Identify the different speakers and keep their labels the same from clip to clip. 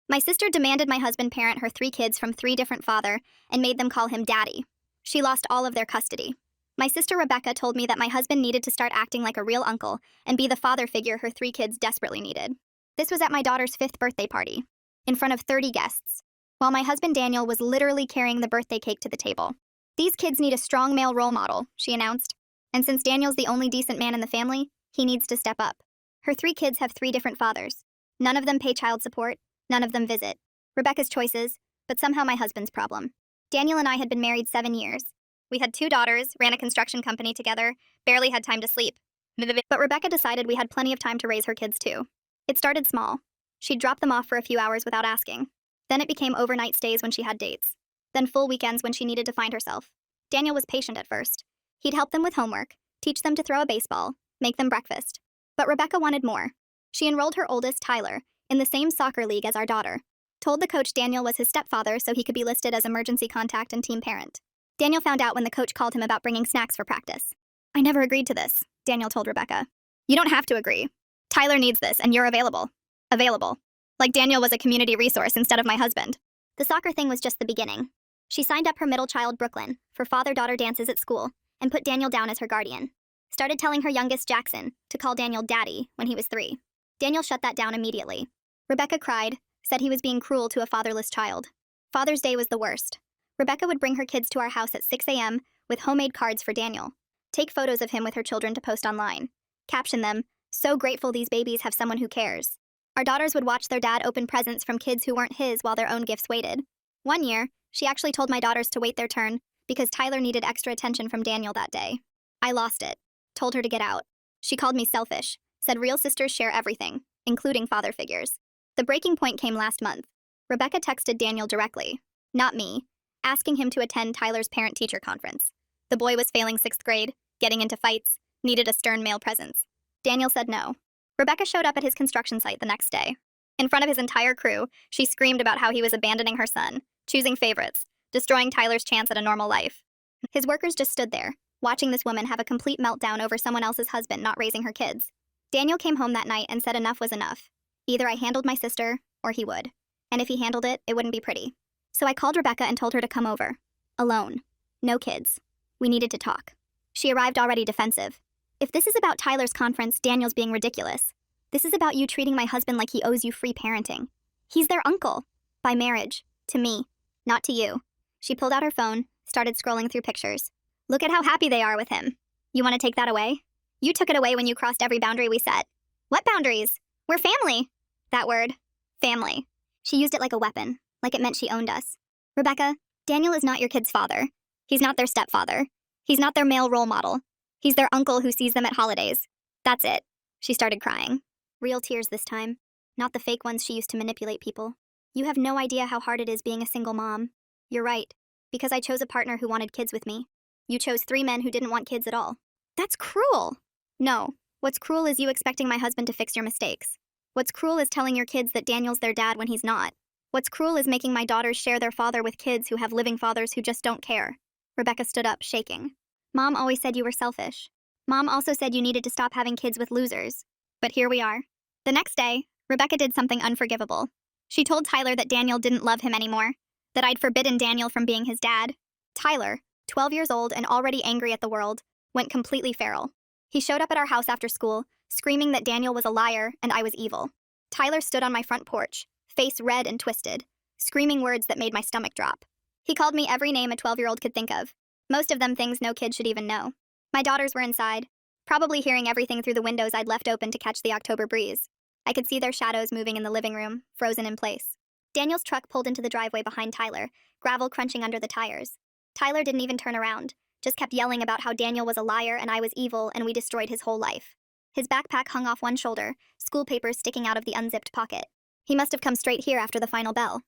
Speaker 1: My sister demanded my husband parent her 3 kids from 3 different fathers and made them call him daddy. She lost all of their custody. My sister Rebecca told me that my husband needed to start acting like a real uncle and be the father figure her 3 kids desperately needed. This was at my daughter's 5th birthday party, in front of 30 guests, while my husband Daniel was literally carrying the birthday cake to the table. These kids need a strong male role model, she announced. And since Daniel's the only decent man in the family, he needs to step up. Her 3 kids have 3 different fathers. None of them pay child support, none of them visit. Rebecca's choices, but somehow my husband's problem. Daniel and I had been married 7 years. We had 2 daughters, ran a construction company together, barely had time to sleep. But Rebecca decided we had plenty of time to raise her kids too. It started small. She'd drop them off for a few hours without asking. Then it became overnight stays when she had dates. Then full weekends when she needed to find herself. Daniel was patient at first. He'd help them with homework, teach them to throw a baseball, make them breakfast. But Rebecca wanted more. She enrolled her oldest, Tyler, in the same soccer league as our daughter. Told the coach Daniel was his stepfather so he could be listed as emergency contact and team parent. Daniel found out when the coach called him about bringing snacks for practice. I never agreed to this, Daniel told Rebecca. You don't have to agree. Tyler needs this and you're available. Available. Like Daniel was a community resource instead of my husband. The soccer thing was just the beginning. She signed up her middle child, Brooklyn, for father-daughter dances at school and put Daniel down as her guardian. Started telling her youngest, Jackson, to call Daniel daddy when he was 3. Daniel shut that down immediately. Rebecca cried, said he was being cruel to a fatherless child. Father's Day was the worst. Rebecca would bring her kids to our house at 6 a.m. with homemade cards for Daniel. Take photos of him with her children to post online. Caption them, "So grateful these babies have someone who cares." Our daughters would watch their dad open presents from kids who weren't his while their own gifts waited. One year, she actually told my daughters to wait their turn because Tyler needed extra attention from Daniel that day. I lost it. Told her to get out. She called me selfish, said real sisters share everything, including father figures. The breaking point came last month. Rebecca texted Daniel directly, not me, asking him to attend Tyler's parent-teacher conference. The boy was failing 6th grade, getting into fights, needed a stern male presence. Daniel said no. Rebecca showed up at his construction site the next day. In front of his entire crew, she screamed about how he was abandoning her son, choosing favorites, destroying Tyler's chance at a normal life. His workers just stood there, watching this woman have a complete meltdown over someone else's husband not raising her kids. Daniel came home that night and said enough was enough. Either I handled my sister, or he would. And if he handled it, it wouldn't be pretty. So I called Rebecca and told her to come over. Alone. No kids. We needed to talk. She arrived already defensive. If this is about Tyler's conference, Daniel's being ridiculous. This is about you treating my husband like he owes you free parenting. He's their uncle. By marriage. To me. Not to you. She pulled out her phone, started scrolling through pictures. Look at how happy they are with him. You want to take that away? You took it away when you crossed every boundary we set. What boundaries? We're family. That word. Family. She used it like a weapon, like it meant she owned us. Rebecca, Daniel is not your kid's father. He's not their stepfather. He's not their male role model. He's their uncle who sees them at holidays. That's it. She started crying. Real tears this time. Not the fake ones she used to manipulate people. You have no idea how hard it is being a single mom. You're right. Because I chose a partner who wanted kids with me. You chose 3 men who didn't want kids at all. That's cruel. No. What's cruel is you expecting my husband to fix your mistakes. What's cruel is telling your kids that Daniel's their dad when he's not. What's cruel is making my daughters share their father with kids who have living fathers who just don't care. Rebecca stood up, shaking. Mom always said you were selfish. Mom also said you needed to stop having kids with losers. But here we are. The next day, Rebecca did something unforgivable. She told Tyler that Daniel didn't love him anymore, that I'd forbidden Daniel from being his dad. Tyler, 12 years old and already angry at the world, went completely feral. He showed up at our house after school, screaming that Daniel was a liar and I was evil. Tyler stood on my front porch, face red and twisted, screaming words that made my stomach drop. He called me every name a 12-year-old could think of, most of them things no kid should even know. My daughters were inside, probably hearing everything through the windows I'd left open to catch the October breeze. I could see their shadows moving in the living room, frozen in place. Daniel's truck pulled into the driveway behind Tyler, gravel crunching under the tires. Tyler didn't even turn around, just kept yelling about how Daniel was a liar and I was evil and we destroyed his whole life. His backpack hung off one shoulder, school papers sticking out of the unzipped pocket. He must have come straight here after the final bell.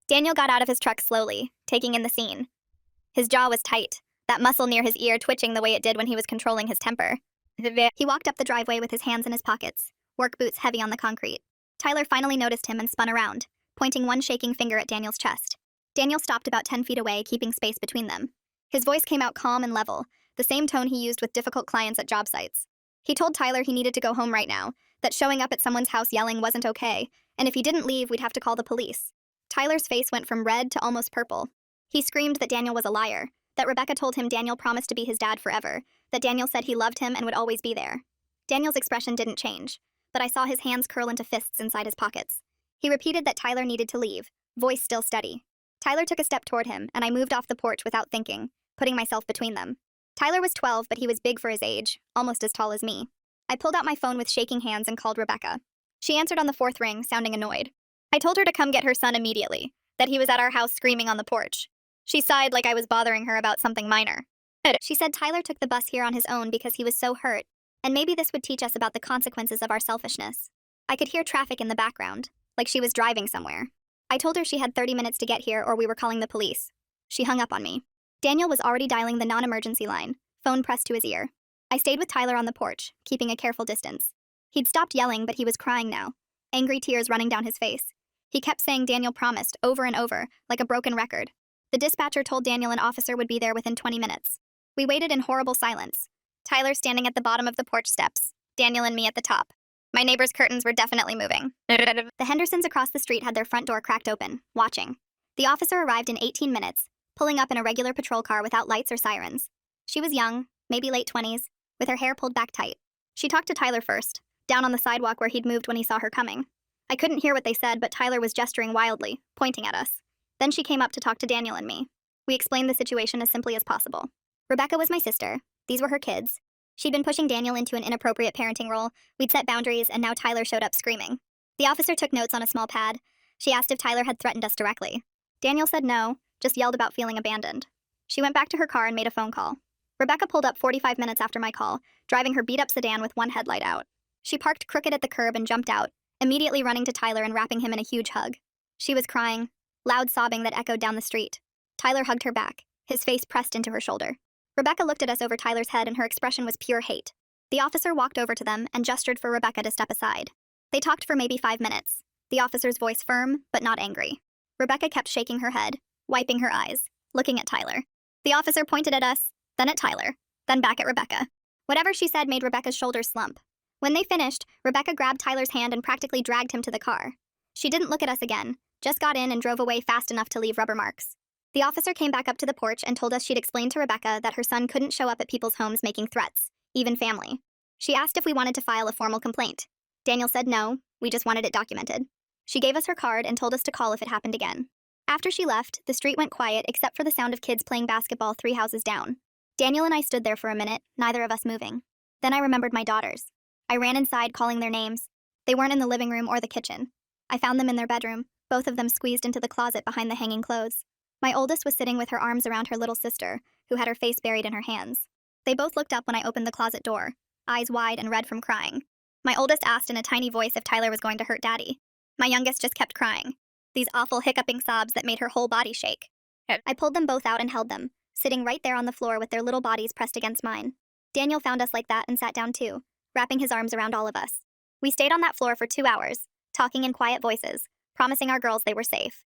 Speaker 1: Daniel got out of his truck slowly, taking in the scene. His jaw was tight, that muscle near his ear twitching the way it did when he was controlling his temper. He walked up the driveway with his hands in his pockets, work boots heavy on the concrete. Tyler finally noticed him and spun around, pointing one shaking finger at Daniel's chest. Daniel stopped about 10 feet away, keeping space between them. His voice came out calm and level, the same tone he used with difficult clients at job sites. He told Tyler he needed to go home right now, that showing up at someone's house yelling wasn't okay, And if he didn't leave, we'd have to call the police. Tyler's face went from red to almost purple. He screamed that Daniel was a liar, that Rebecca told him Daniel promised to be his dad forever, that Daniel said he loved him and would always be there. Daniel's expression didn't change, but I saw his hands curl into fists inside his pockets. He repeated that Tyler needed to leave, voice still steady. Tyler took a step toward him, and I moved off the porch without thinking, putting myself between them. Tyler was 12, but he was big for his age, almost as tall as me. I pulled out my phone with shaking hands and called Rebecca. She answered on the fourth ring, sounding annoyed. I told her to come get her son immediately, that he was at our house screaming on the porch. She sighed like I was bothering her about something minor. She said Tyler took the bus here on his own because he was so hurt, and maybe this would teach us about the consequences of our selfishness. I could hear traffic in the background, like she was driving somewhere. I told her she had 30 minutes to get here or we were calling the police. She hung up on me. Daniel was already dialing the non-emergency line, phone pressed to his ear. I stayed with Tyler on the porch, keeping a careful distance. He'd stopped yelling, but he was crying now, angry tears running down his face. He kept saying Daniel promised, over and over, like a broken record. The dispatcher told Daniel an officer would be there within 20 minutes. We waited in horrible silence. Tyler standing at the bottom of the porch steps, Daniel and me at the top. My neighbor's curtains were definitely moving. The Hendersons across the street had their front door cracked open, watching. The officer arrived in 18 minutes, pulling up in a regular patrol car without lights or sirens. She was young, maybe late 20s, with her hair pulled back tight. She talked to Tyler first, down on the sidewalk where he'd moved when he saw her coming. I couldn't hear what they said, but Tyler was gesturing wildly, pointing at us. Then she came up to talk to Daniel and me. We explained the situation as simply as possible. Rebecca was my sister. These were her kids. She'd been pushing Daniel into an inappropriate parenting role. We'd set boundaries, and now Tyler showed up screaming. The officer took notes on a small pad. She asked if Tyler had threatened us directly. Daniel said no, just yelled about feeling abandoned. She went back to her car and made a phone call. Rebecca pulled up 45 minutes after my call, driving her beat-up sedan with one headlight out. She parked crooked at the curb and jumped out, immediately running to Tyler and wrapping him in a huge hug. She was crying, loud sobbing that echoed down the street. Tyler hugged her back, his face pressed into her shoulder. Rebecca looked at us over Tyler's head and her expression was pure hate. The officer walked over to them and gestured for Rebecca to step aside. They talked for maybe 5 minutes, the officer's voice firm, but not angry. Rebecca kept shaking her head, wiping her eyes, looking at Tyler. The officer pointed at us, then at Tyler, then back at Rebecca. Whatever she said made Rebecca's shoulders slump. When they finished, Rebecca grabbed Tyler's hand and practically dragged him to the car. She didn't look at us again, just got in and drove away fast enough to leave rubber marks. The officer came back up to the porch and told us she'd explained to Rebecca that her son couldn't show up at people's homes making threats, even family. She asked if we wanted to file a formal complaint. Daniel said no, we just wanted it documented. She gave us her card and told us to call if it happened again. After she left, the street went quiet except for the sound of kids playing basketball 3 houses down. Daniel and I stood there for a minute, neither of us moving. Then I remembered my daughters. I ran inside calling their names. They weren't in the living room or the kitchen. I found them in their bedroom, both of them squeezed into the closet behind the hanging clothes. My oldest was sitting with her arms around her little sister, who had her face buried in her hands. They both looked up when I opened the closet door, eyes wide and red from crying. My oldest asked in a tiny voice if Tyler was going to hurt Daddy. My youngest just kept crying, these awful hiccuping sobs that made her whole body shake. I pulled them both out and held them, sitting right there on the floor with their little bodies pressed against mine. Daniel found us like that and sat down too, wrapping his arms around all of us. We stayed on that floor for 2 hours, talking in quiet voices, promising our girls they were safe.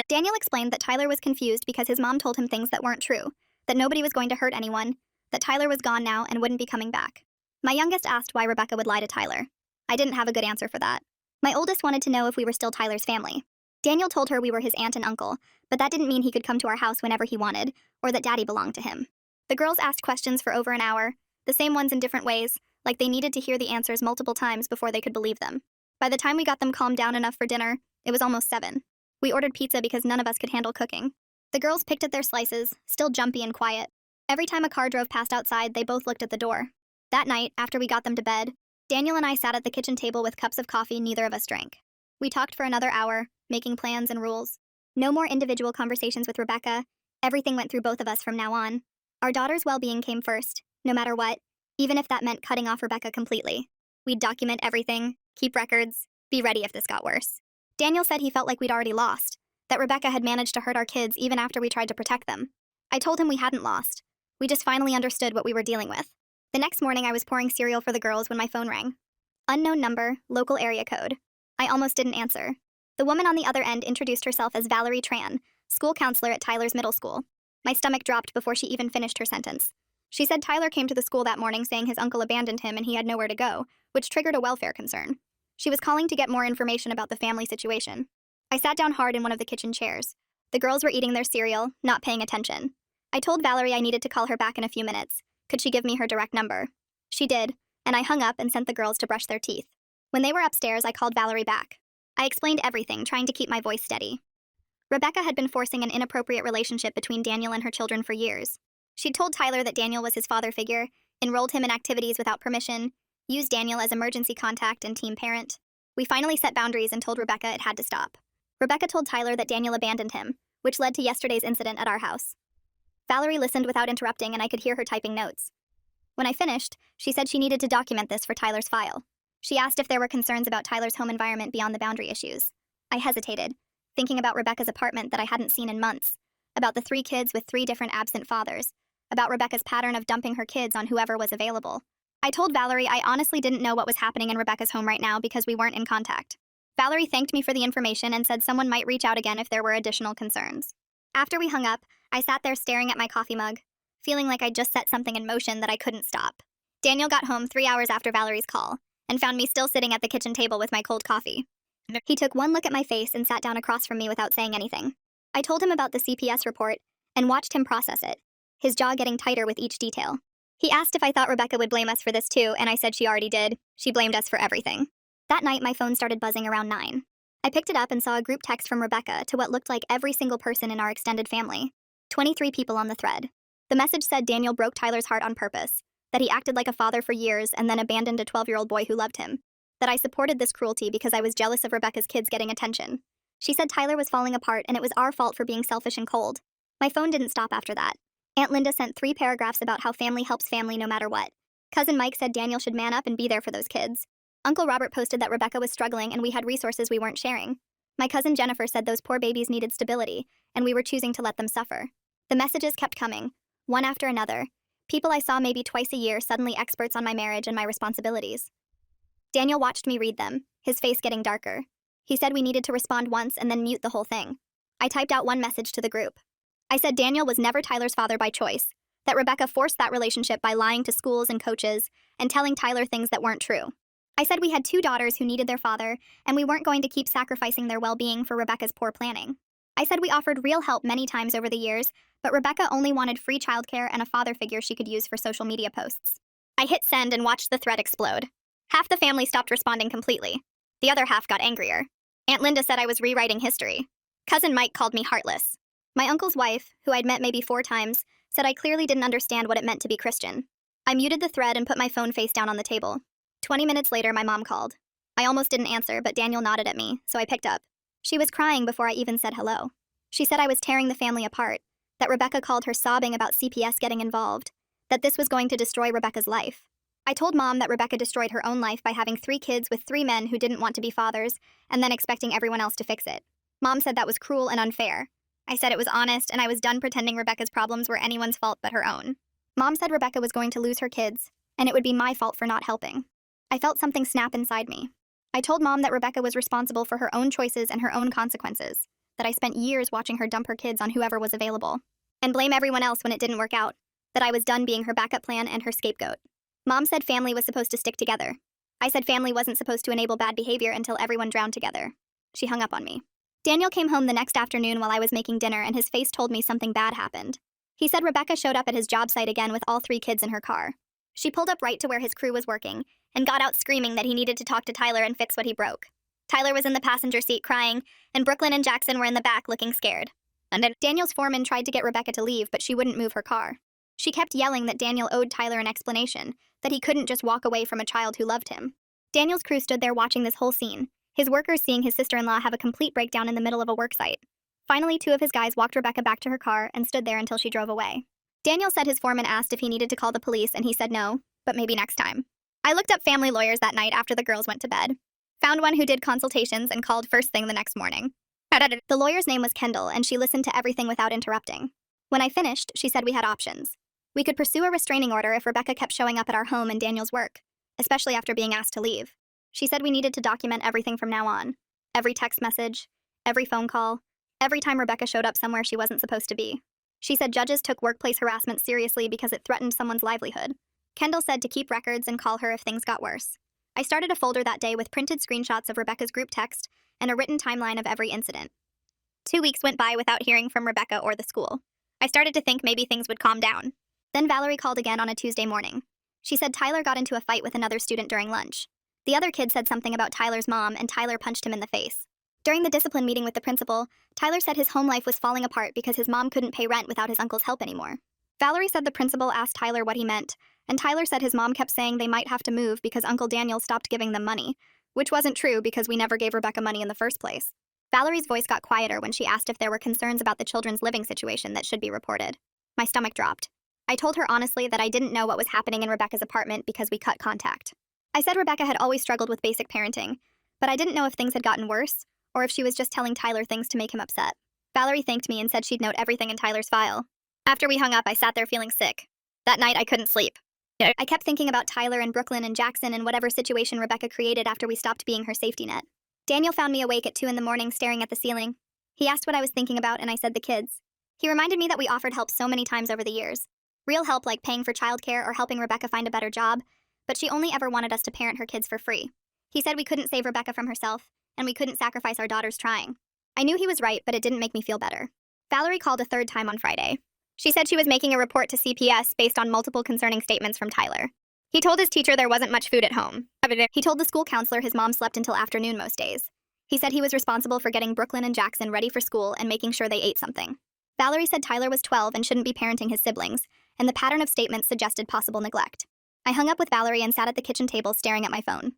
Speaker 1: Daniel explained that Tyler was confused because his mom told him things that weren't true, that nobody was going to hurt anyone, that Tyler was gone now and wouldn't be coming back. My youngest asked why Rebecca would lie to Tyler. I didn't have a good answer for that. My oldest wanted to know if we were still Tyler's family. Daniel told her we were his aunt and uncle, but that didn't mean he could come to our house whenever he wanted, or that Daddy belonged to him. The girls asked questions for over an hour, the same ones in different ways, like they needed to hear the answers multiple times before they could believe them. By the time we got them calmed down enough for dinner, it was almost 7. We ordered pizza because none of us could handle cooking. The girls picked at their slices, still jumpy and quiet. Every time a car drove past outside, they both looked at the door. That night, after we got them to bed, Daniel and I sat at the kitchen table with cups of coffee neither of us drank. We talked for another hour, making plans and rules. No more individual conversations with Rebecca. Everything went through both of us from now on. Our daughter's well-being came first, no matter what, even if that meant cutting off Rebecca completely. We'd document everything, keep records, be ready if this got worse. Daniel said he felt like we'd already lost, that Rebecca had managed to hurt our kids even after we tried to protect them. I told him we hadn't lost. We just finally understood what we were dealing with. The next morning, I was pouring cereal for the girls when my phone rang. Unknown number, local area code. I almost didn't answer. The woman on the other end introduced herself as Valerie Tran, school counselor at Tyler's middle school. My stomach dropped before she even finished her sentence. She said Tyler came to the school that morning saying his uncle abandoned him and he had nowhere to go, which triggered a welfare concern. She was calling to get more information about the family situation. I sat down hard in one of the kitchen chairs. The girls were eating their cereal, not paying attention. I told Valerie I needed to call her back in a few minutes. Could she give me her direct number? She did, and I hung up and sent the girls to brush their teeth. When they were upstairs, I called Valerie back. I explained everything, trying to keep my voice steady. Rebecca had been forcing an inappropriate relationship between Daniel and her children for years. She'd told Tyler that Daniel was his father figure, enrolled him in activities without permission, used Daniel as emergency contact and team parent. We finally set boundaries and told Rebecca it had to stop. Rebecca told Tyler that Daniel abandoned him, which led to yesterday's incident at our house. Valerie listened without interrupting, and I could hear her typing notes. When I finished, she said she needed to document this for Tyler's file. She asked if there were concerns about Tyler's home environment beyond the boundary issues. I hesitated, thinking about Rebecca's apartment that I hadn't seen in months, about the 3 kids with 3 different absent fathers, about Rebecca's pattern of dumping her kids on whoever was available. I told Valerie I honestly didn't know what was happening in Rebecca's home right now because we weren't in contact. Valerie thanked me for the information and said someone might reach out again if there were additional concerns. After we hung up, I sat there staring at my coffee mug, feeling like I'd just set something in motion that I couldn't stop. Daniel got home 3 hours after Valerie's call and found me still sitting at the kitchen table with my cold coffee. He took one look at my face and sat down across from me without saying anything. I told him about the CPS report and watched him process it, his jaw getting tighter with each detail. He asked if I thought Rebecca would blame us for this too, and I said she already did. She blamed us for everything. That night, my phone started buzzing around 9. I picked it up and saw a group text from Rebecca to what looked like every single person in our extended family. 23 people on the thread. The message said Daniel broke Tyler's heart on purpose, that he acted like a father for years and then abandoned a 12-year-old boy who loved him, that I supported this cruelty because I was jealous of Rebecca's kids getting attention. She said Tyler was falling apart and it was our fault for being selfish and cold. My phone didn't stop after that. Aunt Linda sent 3 paragraphs about how family helps family no matter what. Cousin Mike said Daniel should man up and be there for those kids. Uncle Robert posted that Rebecca was struggling and we had resources we weren't sharing. My cousin Jennifer said those poor babies needed stability, and we were choosing to let them suffer. The messages kept coming, one after another. People I saw maybe twice a year, suddenly experts on my marriage and my responsibilities. Daniel watched me read them, his face getting darker. He said we needed to respond once and then mute the whole thing. I typed out one message to the group. I said Daniel was never Tyler's father by choice, that Rebecca forced that relationship by lying to schools and coaches and telling Tyler things that weren't true. I said we had 2 daughters who needed their father, and we weren't going to keep sacrificing their well-being for Rebecca's poor planning. I said we offered real help many times over the years, but Rebecca only wanted free childcare and a father figure she could use for social media posts. I hit send and watched the thread explode. Half the family stopped responding completely. The other half got angrier. Aunt Linda said I was rewriting history. Cousin Mike called me heartless. My uncle's wife, who I'd met maybe 4 times, said I clearly didn't understand what it meant to be Christian. I muted the thread and put my phone face down on the table. 20 minutes later, my mom called. I almost didn't answer, but Daniel nodded at me, so I picked up. She was crying before I even said hello. She said I was tearing the family apart, that Rebecca called her sobbing about CPS getting involved, that this was going to destroy Rebecca's life. I told Mom that Rebecca destroyed her own life by having 3 kids with 3 men who didn't want to be fathers, and then expecting everyone else to fix it. Mom said that was cruel and unfair. I said it was honest, and I was done pretending Rebecca's problems were anyone's fault but her own. Mom said Rebecca was going to lose her kids, and it would be my fault for not helping. I felt something snap inside me. I told Mom that Rebecca was responsible for her own choices and her own consequences, that I spent years watching her dump her kids on whoever was available, and blame everyone else when it didn't work out, that I was done being her backup plan and her scapegoat. Mom said family was supposed to stick together. I said family wasn't supposed to enable bad behavior until everyone drowned together. She hung up on me. Daniel came home the next afternoon while I was making dinner, and his face told me something bad happened. He said Rebecca showed up at his job site again with all 3 kids in her car. She pulled up right to where his crew was working and got out screaming that he needed to talk to Tyler and fix what he broke. Tyler was in the passenger seat crying, and Brooklyn and Jackson were in the back looking scared. And then Daniel's foreman tried to get Rebecca to leave, but she wouldn't move her car. She kept yelling that Daniel owed Tyler an explanation, that he couldn't just walk away from a child who loved him. Daniel's crew stood there watching this whole scene, his workers seeing his sister-in-law have a complete breakdown in the middle of a work site. Finally, 2 of his guys walked Rebecca back to her car and stood there until she drove away. Daniel said his foreman asked if he needed to call the police, and he said no, but maybe next time. I looked up family lawyers that night after the girls went to bed. Found one who did consultations and called first thing the next morning. The lawyer's name was Kendall, and she listened to everything without interrupting. When I finished, she said we had options. We could pursue a restraining order if Rebecca kept showing up at our home and Daniel's work, especially after being asked to leave. She said we needed to document everything from now on. Every text message, every phone call, every time Rebecca showed up somewhere she wasn't supposed to be. She said judges took workplace harassment seriously because it threatened someone's livelihood. Kendall said to keep records and call her if things got worse. I started a folder that day with printed screenshots of Rebecca's group text and a written timeline of every incident. 2 weeks went by without hearing from Rebecca or the school. I started to think maybe things would calm down. Then Valerie called again on a Tuesday morning. She said Tyler got into a fight with another student during lunch. The other kid said something about Tyler's mom, and Tyler punched him in the face. During the discipline meeting with the principal, Tyler said his home life was falling apart because his mom couldn't pay rent without his uncle's help anymore. Valerie said the principal asked Tyler what he meant, and Tyler said his mom kept saying they might have to move because Uncle Daniel stopped giving them money, which wasn't true because we never gave Rebecca money in the first place. Valerie's voice got quieter when she asked if there were concerns about the children's living situation that should be reported. My stomach dropped. I told her honestly that I didn't know what was happening in Rebecca's apartment because we cut contact. I said Rebecca had always struggled with basic parenting, but I didn't know if things had gotten worse or if she was just telling Tyler things to make him upset. Valerie thanked me and said she'd note everything in Tyler's file. After we hung up, I sat there feeling sick. That night, I couldn't sleep. I kept thinking about Tyler and Brooklyn and Jackson and whatever situation Rebecca created after we stopped being her safety net. Daniel found me awake at 2 in the morning staring at the ceiling. He asked what I was thinking about, and I said the kids. He reminded me that we offered help so many times over the years. Real help like paying for childcare or helping Rebecca find a better job, but she only ever wanted us to parent her kids for free. He said we couldn't save Rebecca from herself, and we couldn't sacrifice our daughters trying. I knew he was right, but it didn't make me feel better. Valerie called a third time on Friday. She said she was making a report to CPS based on multiple concerning statements from Tyler. He told his teacher there wasn't much food at home. He told the school counselor his mom slept until afternoon most days. He said he was responsible for getting Brooklyn and Jackson ready for school and making sure they ate something. Valerie said Tyler was 12 and shouldn't be parenting his siblings, and the pattern of statements suggested possible neglect. I hung up with Valerie and sat at the kitchen table staring at my phone.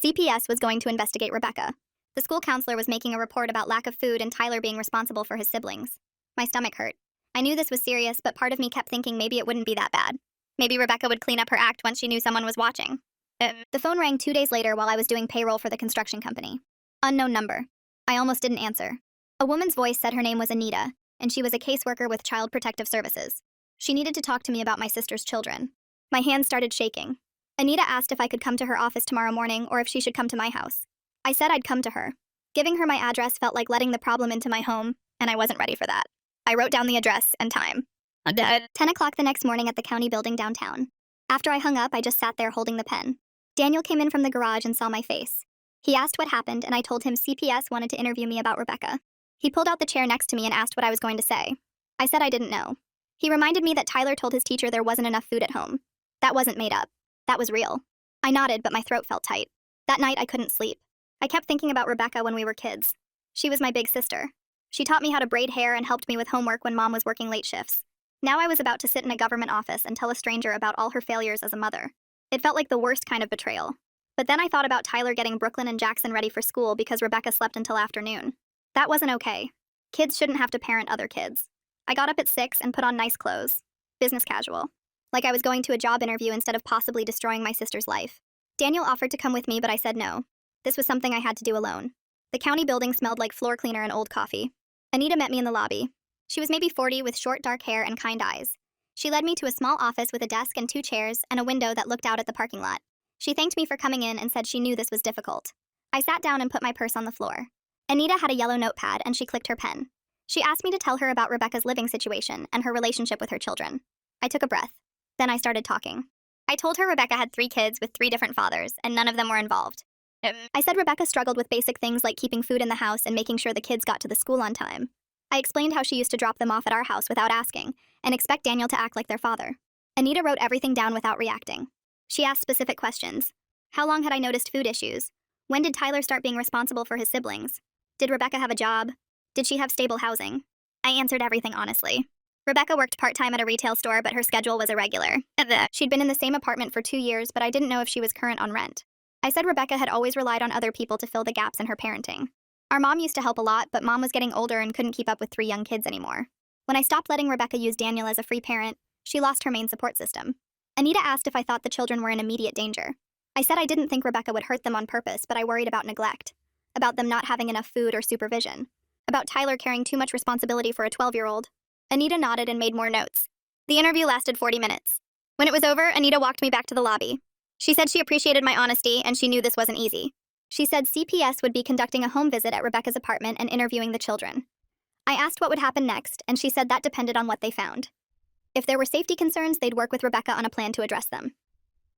Speaker 1: CPS was going to investigate Rebecca. The school counselor was making a report about lack of food and Tyler being responsible for his siblings. My stomach hurt. I knew this was serious, but part of me kept thinking maybe it wouldn't be that bad. Maybe Rebecca would clean up her act once she knew someone was watching. The phone rang 2 days later while I was doing payroll for the construction company. Unknown number. I almost didn't answer. A woman's voice said her name was Anita, and she was a caseworker with Child Protective Services. She needed to talk to me about my sister's children. My hands started shaking. Anita asked if I could come to her office tomorrow morning or if she should come to my house. I said I'd come to her. Giving her my address felt like letting the problem into my home, and I wasn't ready for that. I wrote down the address and time. 10 o'clock the next morning at the county building downtown. After I hung up, I just sat there holding the pen. Daniel came in from the garage and saw my face. He asked what happened, and I told him CPS wanted to interview me about Rebecca. He pulled out the chair next to me and asked what I was going to say. I said I didn't know. He reminded me that Tyler told his teacher there wasn't enough food at home. That wasn't made up. That was real. I nodded, but my throat felt tight. That night, I couldn't sleep. I kept thinking about Rebecca when we were kids. She was my big sister. She taught me how to braid hair and helped me with homework when Mom was working late shifts. Now I was about to sit in a government office and tell a stranger about all her failures as a mother. It felt like the worst kind of betrayal. But then I thought about Tyler getting Brooklyn and Jackson ready for school because Rebecca slept until afternoon. That wasn't okay. Kids shouldn't have to parent other kids. I got up at 6 and put on nice clothes. Business casual. Like I was going to a job interview instead of possibly destroying my sister's life. Daniel offered to come with me, but I said no. This was something I had to do alone. The county building smelled like floor cleaner and old coffee. Anita met me in the lobby. She was maybe 40 with short dark hair and kind eyes. She led me to a small office with a desk and 2 chairs and a window that looked out at the parking lot. She thanked me for coming in and said she knew this was difficult. I sat down and put my purse on the floor. Anita had a yellow notepad and she clicked her pen. She asked me to tell her about Rebecca's living situation and her relationship with her children. I took a breath. Then I started talking. I told her Rebecca had 3 kids with 3 different fathers and none of them were involved. I said Rebecca struggled with basic things like keeping food in the house and making sure the kids got to the school on time. I explained how she used to drop them off at our house without asking and expect Daniel to act like their father. Anita wrote everything down without reacting. She asked specific questions. How long had I noticed food issues? When did Tyler start being responsible for his siblings? Did Rebecca have a job? Did she have stable housing? I answered everything honestly. Rebecca worked part-time at a retail store, but her schedule was irregular. She'd been in the same apartment for 2 years, but I didn't know if she was current on rent. I said Rebecca had always relied on other people to fill the gaps in her parenting. Our mom used to help a lot, but Mom was getting older and couldn't keep up with 3 young kids anymore. When I stopped letting Rebecca use Daniel as a free parent, she lost her main support system. Anita asked if I thought the children were in immediate danger. I said I didn't think Rebecca would hurt them on purpose, but I worried about neglect. About them not having enough food or supervision. About Tyler carrying too much responsibility for a 12-year-old. Anita nodded and made more notes. The interview lasted 40 minutes. When it was over, Anita walked me back to the lobby. She said she appreciated my honesty and she knew this wasn't easy. She said CPS would be conducting a home visit at Rebecca's apartment and interviewing the children. I asked what would happen next, and she said that depended on what they found. If there were safety concerns, they'd work with Rebecca on a plan to address them.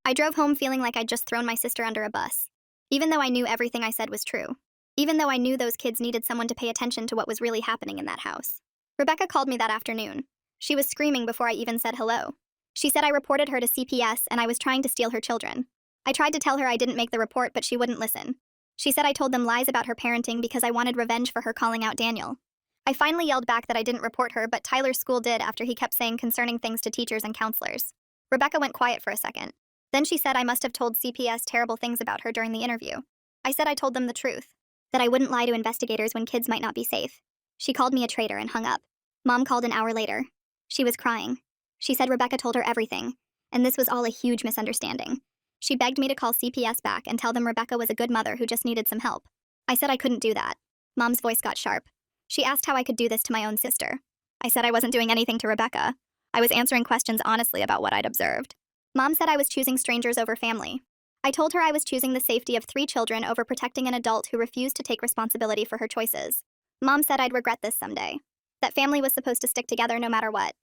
Speaker 1: I drove home feeling like I'd just thrown my sister under a bus. Even though I knew everything I said was true. Even though I knew those kids needed someone to pay attention to what was really happening in that house. Rebecca called me that afternoon. She was screaming before I even said hello. She said I reported her to CPS and I was trying to steal her children. I tried to tell her I didn't make the report, but she wouldn't listen. She said I told them lies about her parenting because I wanted revenge for her calling out Daniel. I finally yelled back that I didn't report her, but Tyler's school did after he kept saying concerning things to teachers and counselors. Rebecca went quiet for a second. Then she said I must have told CPS terrible things about her during the interview. I said I told them the truth, that I wouldn't lie to investigators when kids might not be safe. She called me a traitor and hung up. Mom called an hour later. She was crying. She said Rebecca told her everything, and this was all a huge misunderstanding. She begged me to call CPS back and tell them Rebecca was a good mother who just needed some help. I said I couldn't do that. Mom's voice got sharp. She asked how I could do this to my own sister. I said I wasn't doing anything to Rebecca. I was answering questions honestly about what I'd observed. Mom said I was choosing strangers over family. I told her I was choosing the safety of 3 children over protecting an adult who refused to take responsibility for her choices. Mom said I'd regret this someday. That family was supposed to stick together no matter what.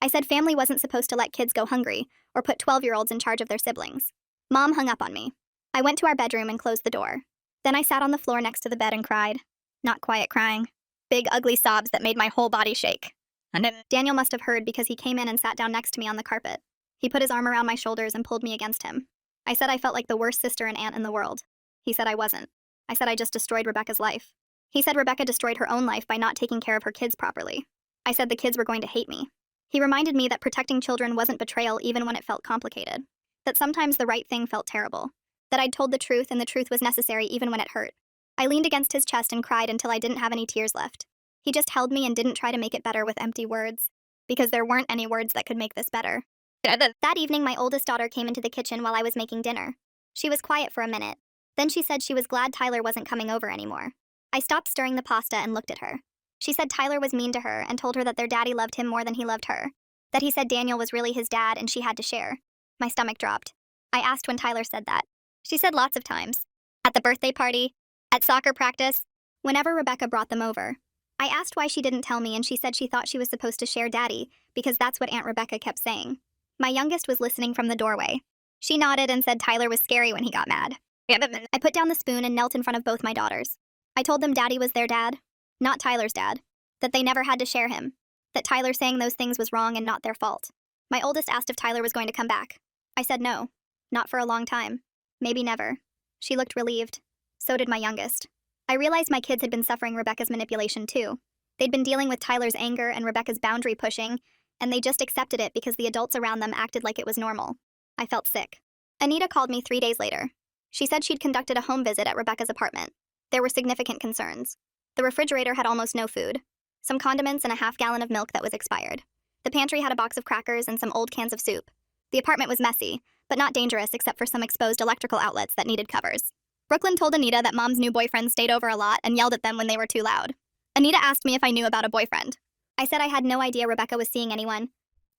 Speaker 1: I said family wasn't supposed to let kids go hungry or put 12-year-olds in charge of their siblings. Mom hung up on me. I went to our bedroom and closed the door. Then I sat on the floor next to the bed and cried. Not quiet crying. Big, ugly sobs that made my whole body shake. And then Daniel must have heard because he came in and sat down next to me on the carpet. He put his arm around my shoulders and pulled me against him. I said I felt like the worst sister and aunt in the world. He said I wasn't. I said I just destroyed Rebecca's life. He said Rebecca destroyed her own life by not taking care of her kids properly. I said the kids were going to hate me. He reminded me that protecting children wasn't betrayal even when it felt complicated. That sometimes the right thing felt terrible. That I'd told the truth and the truth was necessary even when it hurt. I leaned against his chest and cried until I didn't have any tears left. He just held me and didn't try to make it better with empty words. Because there weren't any words that could make this better. That evening, my oldest daughter came into the kitchen while I was making dinner. She was quiet for a minute. Then she said she was glad Tyler wasn't coming over anymore. I stopped stirring the pasta and looked at her. She said Tyler was mean to her and told her that their daddy loved him more than he loved her. That he said Daniel was really his dad and she had to share. My stomach dropped. I asked when Tyler said that. She said lots of times. At the birthday party, at soccer practice, whenever Rebecca brought them over. I asked why she didn't tell me and she said she thought she was supposed to share daddy because that's what Aunt Rebecca kept saying. My youngest was listening from the doorway. She nodded and said Tyler was scary when he got mad. I put down the spoon and knelt in front of both my daughters. I told them daddy was their dad, not Tyler's dad. That they never had to share him. That Tyler saying those things was wrong and not their fault. My oldest asked if Tyler was going to come back. I said no. Not for a long time. Maybe never. She looked relieved. So did my youngest. I realized my kids had been suffering Rebecca's manipulation too. They'd been dealing with Tyler's anger and Rebecca's boundary pushing, and they just accepted it because the adults around them acted like it was normal. I felt sick. Anita called me 3 days later. She said she'd conducted a home visit at Rebecca's apartment. There were significant concerns. The refrigerator had almost no food. Some condiments and a half-gallon of milk that was expired. The pantry had a box of crackers and some old cans of soup. The apartment was messy, but not dangerous except for some exposed electrical outlets that needed covers. Brooklyn told Anita that Mom's new boyfriend stayed over a lot and yelled at them when they were too loud. Anita asked me if I knew about a boyfriend. I said I had no idea Rebecca was seeing anyone.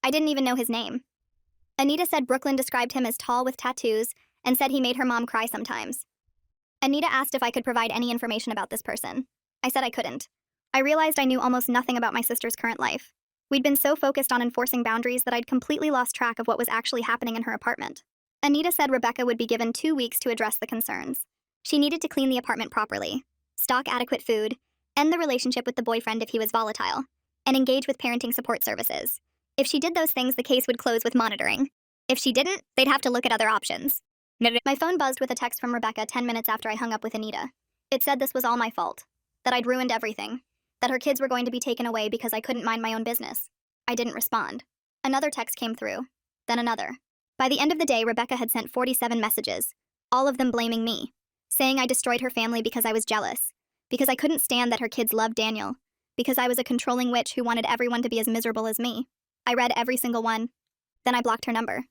Speaker 1: I didn't even know his name. Anita said Brooklyn described him as tall with tattoos and said he made her mom cry sometimes. Anita asked if I could provide any information about this person. I said I couldn't. I realized I knew almost nothing about my sister's current life. We'd been so focused on enforcing boundaries that I'd completely lost track of what was actually happening in her apartment. Anita said Rebecca would be given 2 weeks to address the concerns. She needed to clean the apartment properly, stock adequate food, end the relationship with the boyfriend if he was volatile, and engage with parenting support services. If she did those things, the case would close with monitoring. If she didn't, they'd have to look at other options. My phone buzzed with a text from Rebecca 10 minutes after I hung up with Anita. It said this was all my fault, that I'd ruined everything, that her kids were going to be taken away because I couldn't mind my own business. I didn't respond. Another text came through, then another. By the end of the day, Rebecca had sent 47 messages, all of them blaming me, saying I destroyed her family because I was jealous, because I couldn't stand that her kids loved Daniel, because I was a controlling witch who wanted everyone to be as miserable as me. I read every single one. Then I blocked her number.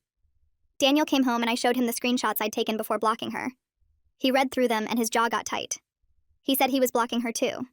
Speaker 1: Daniel came home and I showed him the screenshots I'd taken before blocking her. He read through them and his jaw got tight. He said he was blocking her too.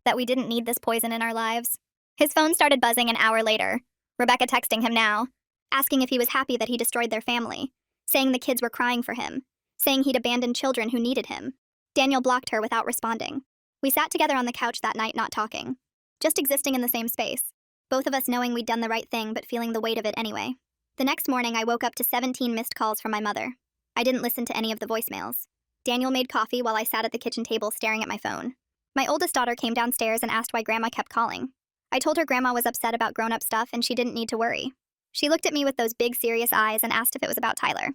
Speaker 1: That we didn't need this poison in our lives. His phone started buzzing an hour later. Rebecca texting him now, asking if he was happy that he destroyed their family, saying the kids were crying for him, saying he'd abandoned children who needed him. Daniel blocked her without responding. We sat together on the couch that night not talking, just existing in the same space, both of us knowing we'd done the right thing but feeling the weight of it anyway. The next morning I woke up to 17 missed calls from my mother. I didn't listen to any of the voicemails. Daniel made coffee while I sat at the kitchen table staring at my phone. My oldest daughter came downstairs and asked why Grandma kept calling. I told her Grandma was upset about grown-up stuff and she didn't need to worry. She looked at me with those big, serious eyes and asked if it was about Tyler.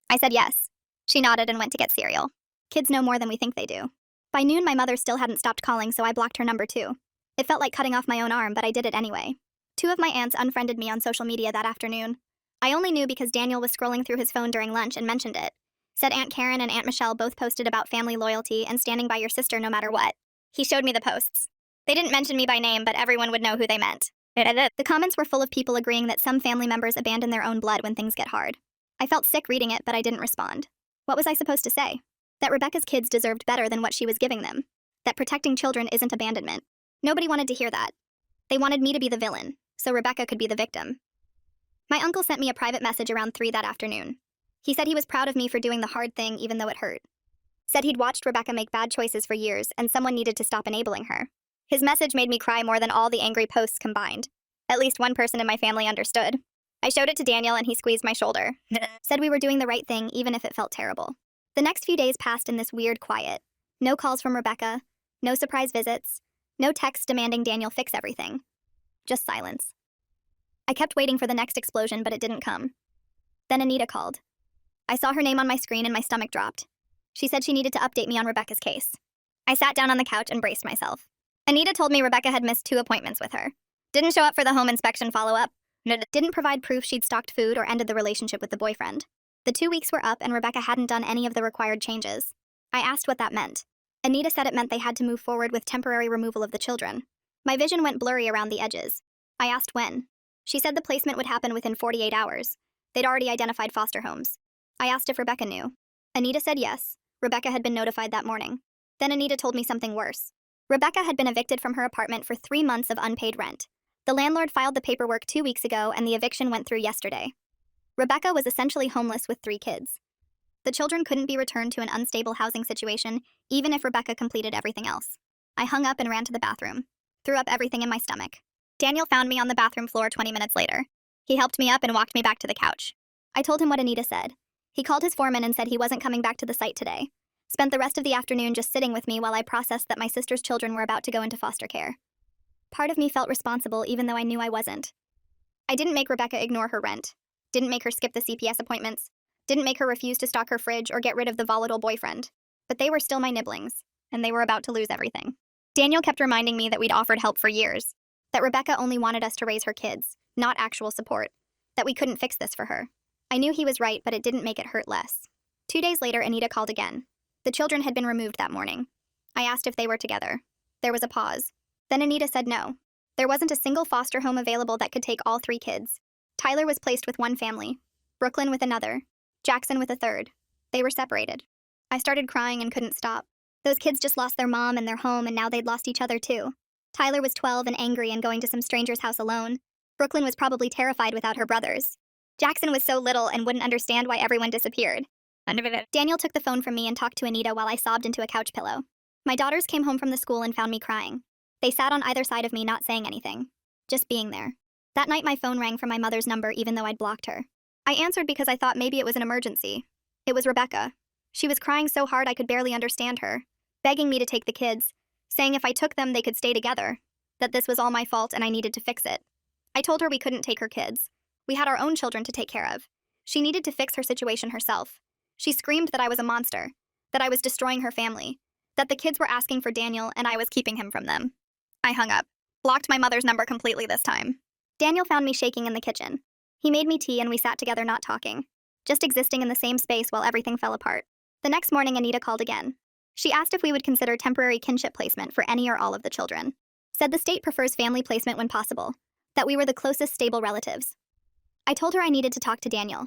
Speaker 1: I said yes. She nodded and went to get cereal. Kids know more than we think they do. By noon, my mother still hadn't stopped calling, so I blocked her number too. It felt like cutting off my own arm, but I did it anyway. 2 of my aunts unfriended me on social media that afternoon. I only knew because Daniel was scrolling through his phone during lunch and mentioned it. Said Aunt Karen and Aunt Michelle both posted about family loyalty and standing by your sister no matter what. He showed me the posts. They didn't mention me by name, but everyone would know who they meant. The comments were full of people agreeing that some family members abandon their own blood when things get hard. I felt sick reading it, but I didn't respond. What was I supposed to say? That Rebecca's kids deserved better than what she was giving them. That protecting children isn't abandonment. Nobody wanted to hear that. They wanted me to be the villain, so Rebecca could be the victim. My uncle sent me a private message around 3 that afternoon. He said he was proud of me for doing the hard thing even though it hurt. Said he'd watched Rebecca make bad choices for years and someone needed to stop enabling her. His message made me cry more than all the angry posts combined. At least one person in my family understood. I showed it to Daniel and he squeezed my shoulder. Said we were doing the right thing even if it felt terrible. The next few days passed in this weird quiet. No calls from Rebecca, no surprise visits, no texts demanding Daniel fix everything. Just silence. I kept waiting for the next explosion, but it didn't come. Then Anita called. I saw her name on my screen and my stomach dropped. She said she needed to update me on Rebecca's case. I sat down on the couch and braced myself. Anita told me Rebecca had missed 2 appointments with her. Didn't show up for the home inspection follow-up. Didn't provide proof she'd stocked food or ended the relationship with the boyfriend. The 2 weeks were up and Rebecca hadn't done any of the required changes. I asked what that meant. Anita said it meant they had to move forward with temporary removal of the children. My vision went blurry around the edges. I asked when. She said the placement would happen within 48 hours. They'd already identified foster homes. I asked if Rebecca knew. Anita said yes. Rebecca had been notified that morning. Then Anita told me something worse. Rebecca had been evicted from her apartment for 3 months of unpaid rent. The landlord filed the paperwork 2 weeks ago and the eviction went through yesterday. Rebecca was essentially homeless with 3 kids. The children couldn't be returned to an unstable housing situation, even if Rebecca completed everything else. I hung up and ran to the bathroom. Threw up everything in my stomach. Daniel found me on the bathroom floor 20 minutes later. He helped me up and walked me back to the couch. I told him what Anita said. He called his foreman and said he wasn't coming back to the site today. Spent the rest of the afternoon just sitting with me while I processed that my sister's children were about to go into foster care. Part of me felt responsible even though I knew I wasn't. I didn't make Rebecca ignore her rent. Didn't make her skip the CPS appointments. Didn't make her refuse to stock her fridge or get rid of the volatile boyfriend. But they were still my nibblings, and they were about to lose everything. Daniel kept reminding me that we'd offered help for years. That Rebecca only wanted us to raise her kids, not actual support. That we couldn't fix this for her. I knew he was right, but it didn't make it hurt less. 2 days later, Anita called again. The children had been removed that morning. I asked if they were together. There was a pause. Then Anita said no. There wasn't a single foster home available that could take all 3 kids. Tyler was placed with 1 family. Brooklyn with another. Jackson with a 3rd. They were separated. I started crying and couldn't stop. Those kids just lost their mom and their home, and now they'd lost each other too. Tyler was 12 and angry and going to some stranger's house alone. Brooklyn was probably terrified without her brothers. Jackson was so little and wouldn't understand why everyone disappeared. Daniel took the phone from me and talked to Anita while I sobbed into a couch pillow. My daughters came home from the school and found me crying. They sat on either side of me, not saying anything. Just being there. That night my phone rang from my mother's number even though I'd blocked her. I answered because I thought maybe it was an emergency. It was Rebecca. She was crying so hard I could barely understand her. Begging me to take the kids. Saying if I took them they could stay together. That this was all my fault and I needed to fix it. I told her we couldn't take her kids. We had our own children to take care of. She needed to fix her situation herself. She screamed that I was a monster. That I was destroying her family. That the kids were asking for Daniel and I was keeping him from them. I hung up. Blocked my mother's number completely this time. Daniel found me shaking in the kitchen. He made me tea and we sat together not talking. Just existing in the same space while everything fell apart. The next morning Anita called again. She asked if we would consider temporary kinship placement for any or all of the children. Said the state prefers family placement when possible. That we were the closest stable relatives. I told her I needed to talk to Daniel.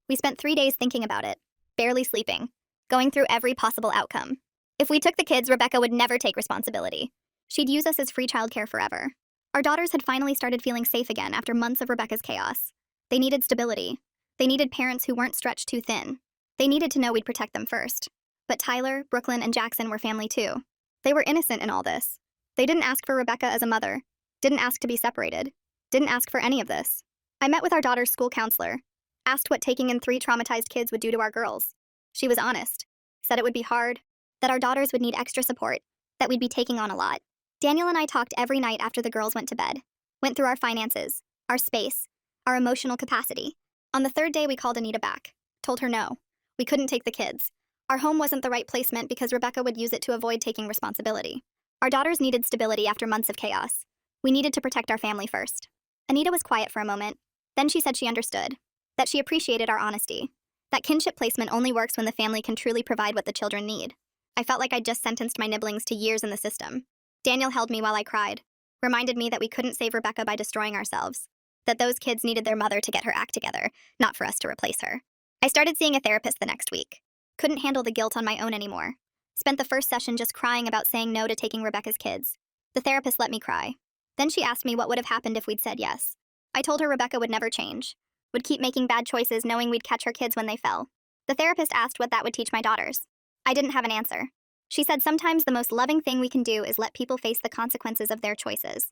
Speaker 1: We spent 3 days thinking about it. Barely sleeping. Going through every possible outcome. If we took the kids, Rebecca would never take responsibility. She'd use us as free childcare forever. Our daughters had finally started feeling safe again after months of Rebecca's chaos. They needed stability. They needed parents who weren't stretched too thin. They needed to know we'd protect them first. But Tyler, Brooklyn, and Jackson were family too. They were innocent in all this. They didn't ask for Rebecca as a mother. Didn't ask to be separated. Didn't ask for any of this. I met with our daughter's school counselor. Asked what taking in 3 traumatized kids would do to our girls. She was honest. said it would be hard, that our daughters would need extra support, that we'd be taking on a lot. Daniel and I talked every night after the girls went to bed, went through our finances, our space, our emotional capacity. On the third day, we called Anita back, told her no. We couldn't take the kids. Our home wasn't the right placement because Rebecca would use it to avoid taking responsibility. Our daughters needed stability after months of chaos. We needed to protect our family first. Anita was quiet for a moment. Then she said she understood, that she appreciated our honesty, that kinship placement only works when the family can truly provide what the children need. I felt like I'd just sentenced my nibblings to years in the system. Daniel held me while I cried, reminded me that we couldn't save Rebecca by destroying ourselves, that those kids needed their mother to get her act together, not for us to replace her. I started seeing a therapist the next week. Couldn't handle the guilt on my own anymore. Spent the first session just crying about saying no to taking Rebecca's kids. The therapist let me cry. Then she asked me what would have happened if we'd said yes. I told her Rebecca would never change, would keep making bad choices knowing we'd catch her kids when they fell. The therapist asked what that would teach my daughters. I didn't have an answer. She said sometimes the most loving thing we can do is let people face the consequences of their choices.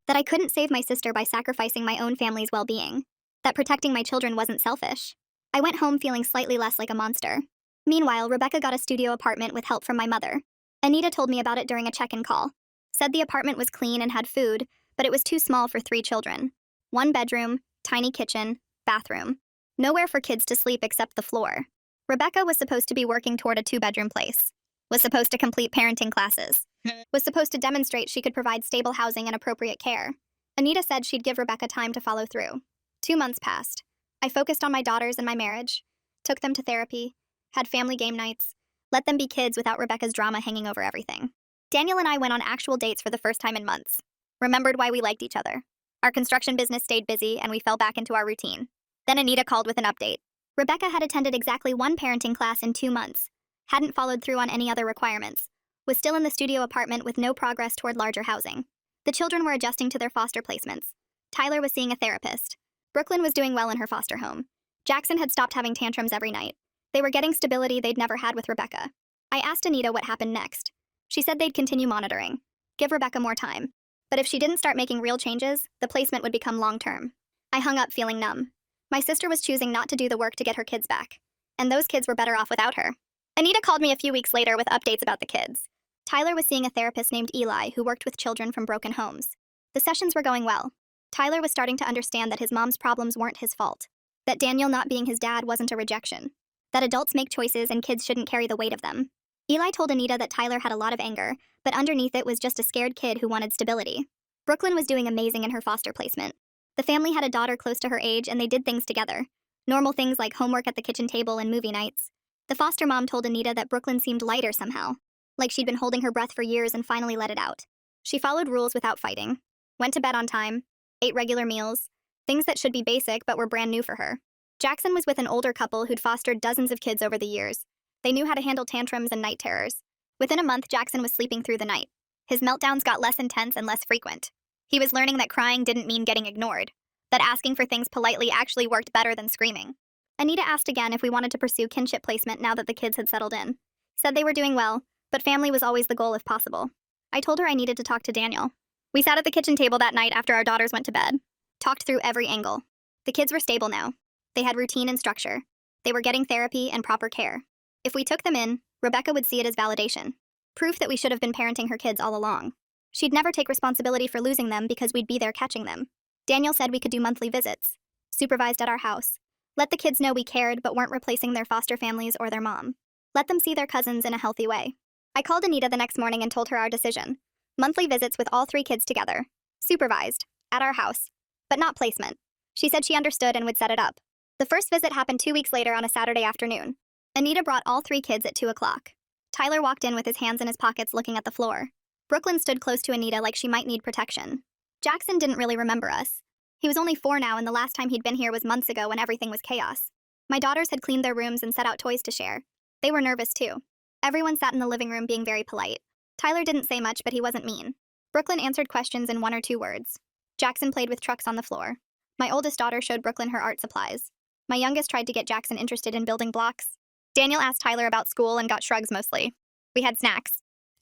Speaker 1: That I couldn't save my sister by sacrificing my own family's well-being. That protecting my children wasn't selfish. I went home feeling slightly less like a monster. Meanwhile, Rebecca got a studio apartment with help from my mother. Anita told me about it during a check-in call. Said the apartment was clean and had food, but it was too small for 3 children. 1 bedroom, tiny kitchen, bathroom. Nowhere for kids to sleep except the floor. Rebecca was supposed to be working toward a 2-bedroom place. Was supposed to complete parenting classes. Was supposed to demonstrate she could provide stable housing and appropriate care. Anita said she'd give Rebecca time to follow through. 2 months passed. I focused on my daughters and my marriage, took them to therapy, had family game nights, let them be kids without Rebecca's drama hanging over everything. Daniel and I went on actual dates for the first time in months. Remembered why we liked each other. Our construction business stayed busy and we fell back into our routine. Then Anita called with an update. Rebecca had attended exactly 1 parenting class in 2 months, hadn't followed through on any other requirements, was still in the studio apartment with no progress toward larger housing. The children were adjusting to their foster placements. Tyler was seeing a therapist. Brooklyn was doing well in her foster home. Jackson had stopped having tantrums every night. They were getting stability they'd never had with Rebecca. I asked Anita what happened next. She said they'd continue monitoring, give Rebecca more time. But if she didn't start making real changes, the placement would become long-term. I hung up feeling numb. My sister was choosing not to do the work to get her kids back. And those kids were better off without her. Anita called me a few weeks later with updates about the kids. Tyler was seeing a therapist named Eli who worked with children from broken homes. The sessions were going well. Tyler was starting to understand that his mom's problems weren't his fault. That Daniel not being his dad wasn't a rejection. That adults make choices and kids shouldn't carry the weight of them. Eli told Anita that Tyler had a lot of anger, but underneath it was just a scared kid who wanted stability. Brooklyn was doing amazing in her foster placement. The family had a daughter close to her age and they did things together. Normal things like homework at the kitchen table and movie nights. The foster mom told Anita that Brooklyn seemed lighter somehow, like she'd been holding her breath for years and finally let it out. She followed rules without fighting, went to bed on time, ate regular meals, things that should be basic but were brand new for her. Jackson was with an older couple who'd fostered dozens of kids over the years. They knew how to handle tantrums and night terrors. Within a month, Jackson was sleeping through the night. His meltdowns got less intense and less frequent. He was learning that crying didn't mean getting ignored, that asking for things politely actually worked better than screaming. Anita asked again if we wanted to pursue kinship placement now that the kids had settled in. Said they were doing well, but family was always the goal if possible. I told her I needed to talk to Daniel. We sat at the kitchen table that night after our daughters went to bed. Talked through every angle. The kids were stable now. They had routine and structure. They were getting therapy and proper care. If we took them in, Rebecca would see it as validation. Proof that we should have been parenting her kids all along. She'd never take responsibility for losing them because we'd be there catching them. Daniel said we could do monthly visits, supervised at our house. Let the kids know we cared but weren't replacing their foster families or their mom. Let them see their cousins in a healthy way. I called Anita the next morning and told her our decision. Monthly visits with all 3 kids together. Supervised. At our house. But not placement. She said she understood and would set it up. The first visit happened 2 weeks later on a Saturday afternoon. Anita brought all 3 kids at 2 o'clock. Tyler walked in with his hands in his pockets looking at the floor. Brooklyn stood close to Anita like she might need protection. Jackson didn't really remember us. He was only 4 now and the last time he'd been here was months ago when everything was chaos. My daughters had cleaned their rooms and set out toys to share. They were nervous too. Everyone sat in the living room being very polite. Tyler didn't say much, but he wasn't mean. Brooklyn answered questions in 1 or 2 words. Jackson played with trucks on the floor. My oldest daughter showed Brooklyn her art supplies. My youngest tried to get Jackson interested in building blocks. Daniel asked Tyler about school and got shrugs mostly. We had snacks.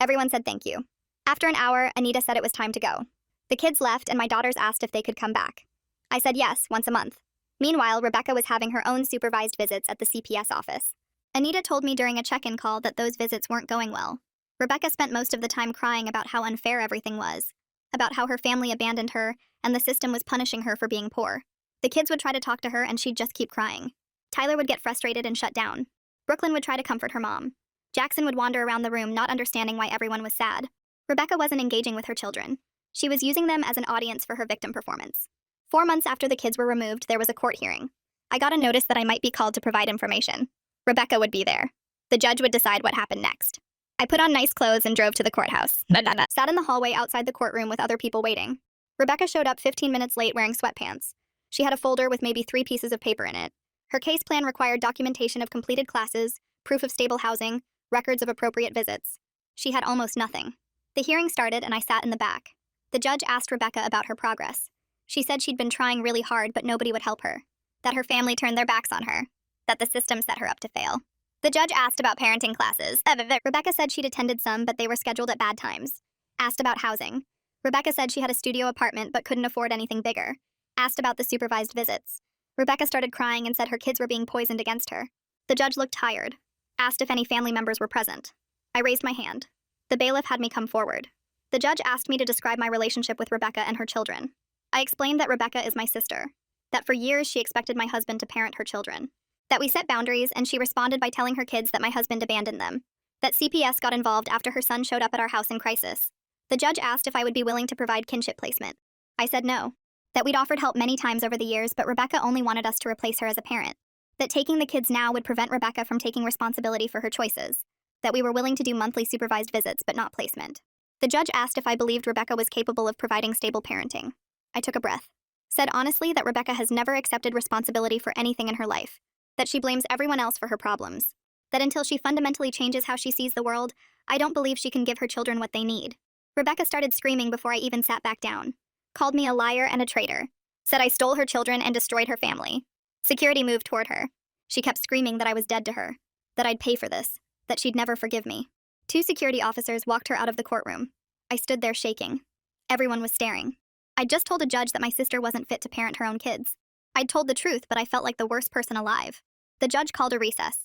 Speaker 1: Everyone said thank you. After an hour, Anita said it was time to go. The kids left and my daughters asked if they could come back. I said yes, once a month. Meanwhile, Rebecca was having her own supervised visits at the CPS office. Anita told me during a check-in call that those visits weren't going well. Rebecca spent most of the time crying about how unfair everything was, about how her family abandoned her and the system was punishing her for being poor. The kids would try to talk to her and she'd just keep crying. Tyler would get frustrated and shut down. Brooklyn would try to comfort her mom. Jackson would wander around the room not understanding why everyone was sad. Rebecca wasn't engaging with her children. She was using them as an audience for her victim performance. 4 months after the kids were removed, there was a court hearing. I got a notice that I might be called to provide information. Rebecca would be there. The judge would decide what happened next. I put on nice clothes and drove to the courthouse. Sat in the hallway outside the courtroom with other people waiting. Rebecca showed up 15 minutes late wearing sweatpants. She had a folder with maybe 3 pieces of paper in it. Her case plan required documentation of completed classes, proof of stable housing, records of appropriate visits. She had almost nothing. The hearing started and I sat in the back. The judge asked Rebecca about her progress. She said she'd been trying really hard but nobody would help her. That her family turned their backs on her. That the system set her up to fail. The judge asked about parenting classes. Rebecca said she'd attended some but they were scheduled at bad times. Asked about housing. Rebecca said she had a studio apartment but couldn't afford anything bigger. Asked about the supervised visits. Rebecca started crying and said her kids were being poisoned against her. The judge looked tired. Asked if any family members were present. I raised my hand. The bailiff had me come forward. The judge asked me to describe my relationship with Rebecca and her children. I explained that Rebecca is my sister. That for years she expected my husband to parent her children. That we set boundaries and she responded by telling her kids that my husband abandoned them. That CPS got involved after her son showed up at our house in crisis. The judge asked if I would be willing to provide kinship placement. I said no. That we'd offered help many times over the years but Rebecca only wanted us to replace her as a parent. That taking the kids now would prevent Rebecca from taking responsibility for her choices. That we were willing to do monthly supervised visits but not placement. The judge asked if I believed Rebecca was capable of providing stable parenting. I took a breath. Said honestly that Rebecca has never accepted responsibility for anything in her life. That she blames everyone else for her problems. That until she fundamentally changes how she sees the world, I don't believe she can give her children what they need. Rebecca started screaming before I even sat back down. Called me a liar and a traitor. Said I stole her children and destroyed her family. Security moved toward her. She kept screaming that I was dead to her. That I'd pay for this. That she'd never forgive me. 2 security officers walked her out of the courtroom. I stood there shaking. Everyone was staring. I'd just told a judge that my sister wasn't fit to parent her own kids. I'd told the truth, but I felt like the worst person alive. The judge called a recess.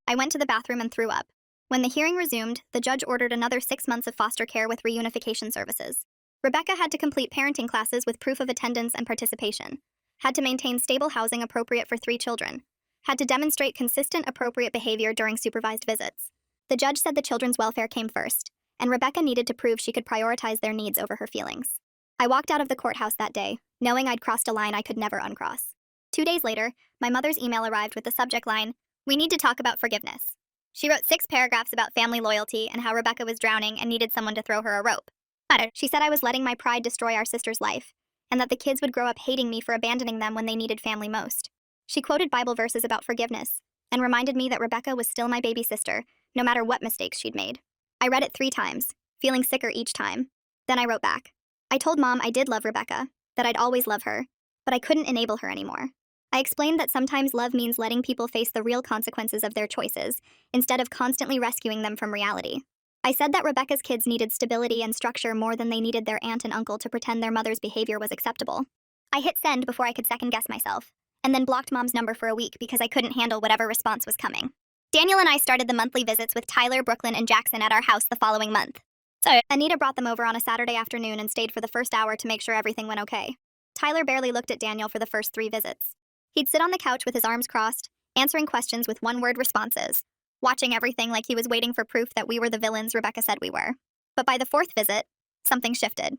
Speaker 1: I went to the bathroom and threw up. When the hearing resumed, the judge ordered another 6 months of foster care with reunification services. Rebecca had to complete parenting classes with proof of attendance and participation. Had to maintain stable housing appropriate for 3 children. Had to demonstrate consistent, appropriate behavior during supervised visits. The judge said the children's welfare came first, and Rebecca needed to prove she could prioritize their needs over her feelings. I walked out of the courthouse that day, knowing I'd crossed a line I could never uncross. 2 days later, my mother's email arrived with the subject line, "We need to talk about forgiveness." She wrote 6 paragraphs about family loyalty and how Rebecca was drowning and needed someone to throw her a rope. She said I was letting my pride destroy our sister's life, and that the kids would grow up hating me for abandoning them when they needed family most. She quoted Bible verses about forgiveness, and reminded me that Rebecca was still my baby sister, no matter what mistakes she'd made. I read it 3 times, feeling sicker each time. Then I wrote back. I told Mom I did love Rebecca, that I'd always love her, but I couldn't enable her anymore. I explained that sometimes love means letting people face the real consequences of their choices, instead of constantly rescuing them from reality. I said that Rebecca's kids needed stability and structure more than they needed their aunt and uncle to pretend their mother's behavior was acceptable. I hit send before I could second-guess myself, and then blocked Mom's number for a week because I couldn't handle whatever response was coming. Daniel and I started the monthly visits with Tyler, Brooklyn, and Jackson at our house the following month. Anita brought them over on a Saturday afternoon and stayed for the first hour to make sure everything went okay. Tyler barely looked at Daniel for the first 3 visits. He'd sit on the couch with his arms crossed, answering questions with one-word responses, watching everything like he was waiting for proof that we were the villains Rebecca said we were. But by the 4th visit, something shifted.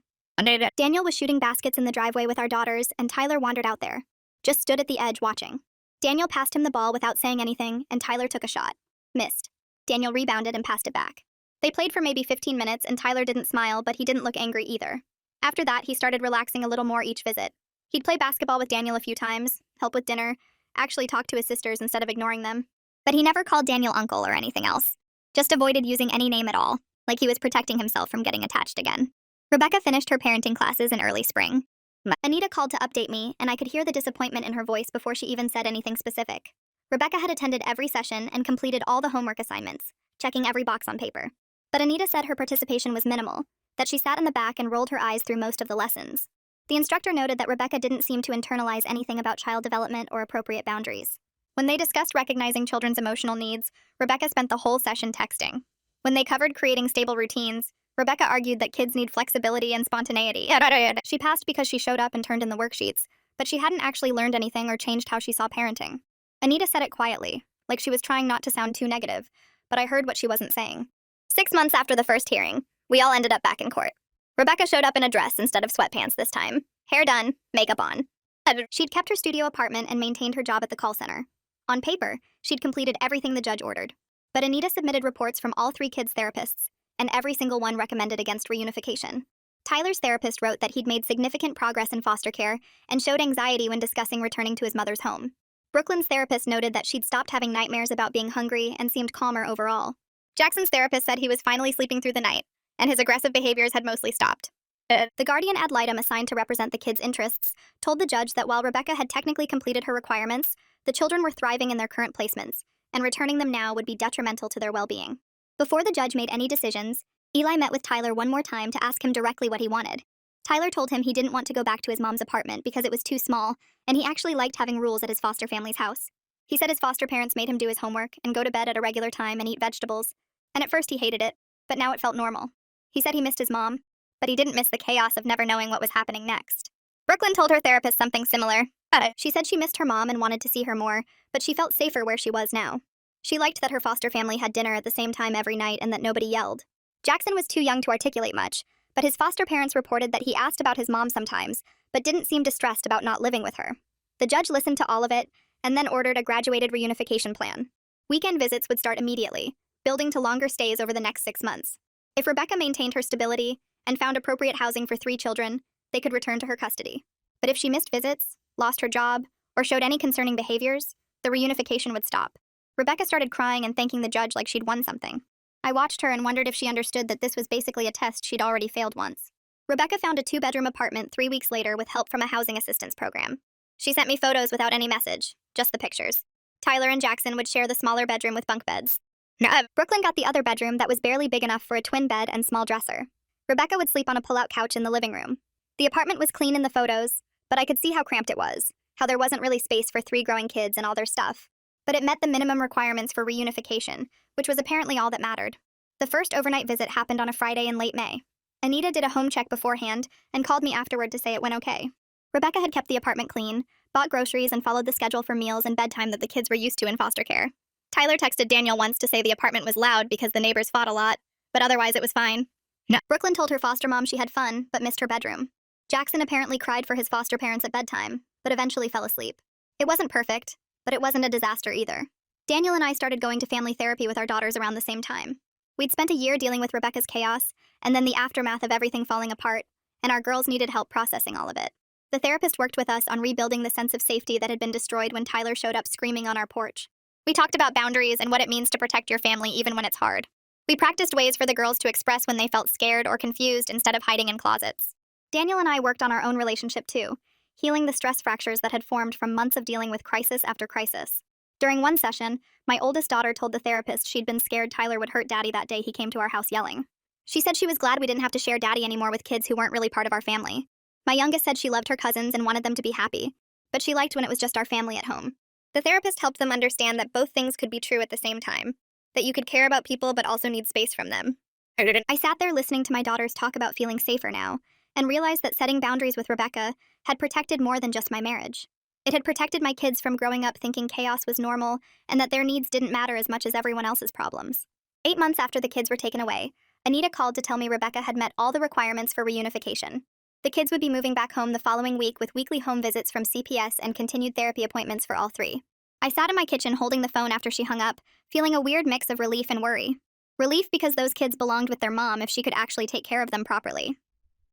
Speaker 1: Daniel was shooting baskets in the driveway with our daughters, and Tyler wandered out there. Just stood at the edge watching. Daniel passed him the ball without saying anything, and Tyler took a shot. Missed. Daniel rebounded and passed it back. They played for maybe 15 minutes, and Tyler didn't smile, but he didn't look angry either. After that, he started relaxing a little more each visit. He'd play basketball with Daniel a few times, help with dinner, actually talk to his sisters instead of ignoring them. But he never called Daniel uncle or anything else. Just avoided using any name at all, like he was protecting himself from getting attached again. Rebecca finished her parenting classes in early spring. Anita called to update me, and I could hear the disappointment in her voice before she even said anything specific. Rebecca had attended every session and completed all the homework assignments, checking every box on paper. But Anita said her participation was minimal, that she sat in the back and rolled her eyes through most of the lessons. The instructor noted that Rebecca didn't seem to internalize anything about child development or appropriate boundaries. When they discussed recognizing children's emotional needs, Rebecca spent the whole session texting. When they covered creating stable routines, Rebecca argued that kids need flexibility and spontaneity. She passed because she showed up and turned in the worksheets, but she hadn't actually learned anything or changed how she saw parenting. Anita said it quietly, like she was trying not to sound too negative, but I heard what she wasn't saying. 6 months after the first hearing, we all ended up back in court. Rebecca showed up in a dress instead of sweatpants this time. Hair done, makeup on. She'd kept her studio apartment and maintained her job at the call center. On paper, she'd completed everything the judge ordered. But Anita submitted reports from all 3 kids' therapists, and every single one recommended against reunification. Tyler's therapist wrote that he'd made significant progress in foster care and showed anxiety when discussing returning to his mother's home. Brooklyn's therapist noted that she'd stopped having nightmares about being hungry and seemed calmer overall. Jackson's therapist said he was finally sleeping through the night, and his aggressive behaviors had mostly stopped. The guardian ad litem assigned to represent the kids' interests told the judge that while Rebecca had technically completed her requirements, the children were thriving in their current placements, and returning them now would be detrimental to their well-being. Before the judge made any decisions, Eli met with Tyler one more time to ask him directly what he wanted. Tyler told him he didn't want to go back to his mom's apartment because it was too small, and he actually liked having rules at his foster family's house. He said his foster parents made him do his homework and go to bed at a regular time and eat vegetables, and at first he hated it, but now it felt normal. He said he missed his mom, but he didn't miss the chaos of never knowing what was happening next. Brooklyn told her therapist something similar. She said she missed her mom and wanted to see her more, but she felt safer where she was now. She liked that her foster family had dinner at the same time every night and that nobody yelled. Jackson was too young to articulate much, but his foster parents reported that he asked about his mom sometimes, but didn't seem distressed about not living with her. The judge listened to all of it, and then ordered a graduated reunification plan. Weekend visits would start immediately, building to longer stays over the next 6 months. If Rebecca maintained her stability and found appropriate housing for 3 children, they could return to her custody. But if she missed visits, lost her job, or showed any concerning behaviors, the reunification would stop. Rebecca started crying and thanking the judge like she'd won something. I watched her and wondered if she understood that this was basically a test she'd already failed once. Rebecca found a 2-bedroom apartment 3 weeks later with help from a housing assistance program. She sent me photos without any message, just the pictures. Tyler and Jackson would share the smaller bedroom with bunk beds. Brooklyn got the other bedroom that was barely big enough for a twin bed and small dresser. Rebecca would sleep on a pull-out couch in the living room. The apartment was clean in the photos, but I could see how cramped it was, how there wasn't really space for 3 growing kids and all their stuff. But it met the minimum requirements for reunification, which was apparently all that mattered. The first overnight visit happened on a Friday in late May. Anita did a home check beforehand and called me afterward to say it went okay. Rebecca had kept the apartment clean, bought groceries, and followed the schedule for meals and bedtime that the kids were used to in foster care. Tyler texted Daniel once to say the apartment was loud because the neighbors fought a lot, but otherwise it was fine. No. Brooklyn told her foster mom she had fun, but missed her bedroom. Jackson apparently cried for his foster parents at bedtime, but eventually fell asleep. It wasn't perfect, but it wasn't a disaster either. Daniel and I started going to family therapy with our daughters around the same time. We'd spent a year dealing with Rebecca's chaos, and then the aftermath of everything falling apart, and our girls needed help processing all of it. The therapist worked with us on rebuilding the sense of safety that had been destroyed when Tyler showed up screaming on our porch. We talked about boundaries and what it means to protect your family even when it's hard. We practiced ways for the girls to express when they felt scared or confused instead of hiding in closets. Daniel and I worked on our own relationship too, healing the stress fractures that had formed from months of dealing with crisis after crisis. During one session, my oldest daughter told the therapist she'd been scared Tyler would hurt Daddy that day he came to our house yelling. She said she was glad we didn't have to share Daddy anymore with kids who weren't really part of our family. My youngest said she loved her cousins and wanted them to be happy, but she liked when it was just our family at home. The therapist helped them understand that both things could be true at the same time, that you could care about people but also need space from them. I sat there listening to my daughters talk about feeling safer now, and realized that setting boundaries with Rebecca had protected more than just my marriage. It had protected my kids from growing up thinking chaos was normal and that their needs didn't matter as much as everyone else's problems. 8 months after the kids were taken away, Anita called to tell me Rebecca had met all the requirements for reunification. The kids would be moving back home the following week with weekly home visits from CPS and continued therapy appointments for all 3. I sat in my kitchen holding the phone after she hung up, feeling a weird mix of relief and worry. Relief because those kids belonged with their mom if she could actually take care of them properly.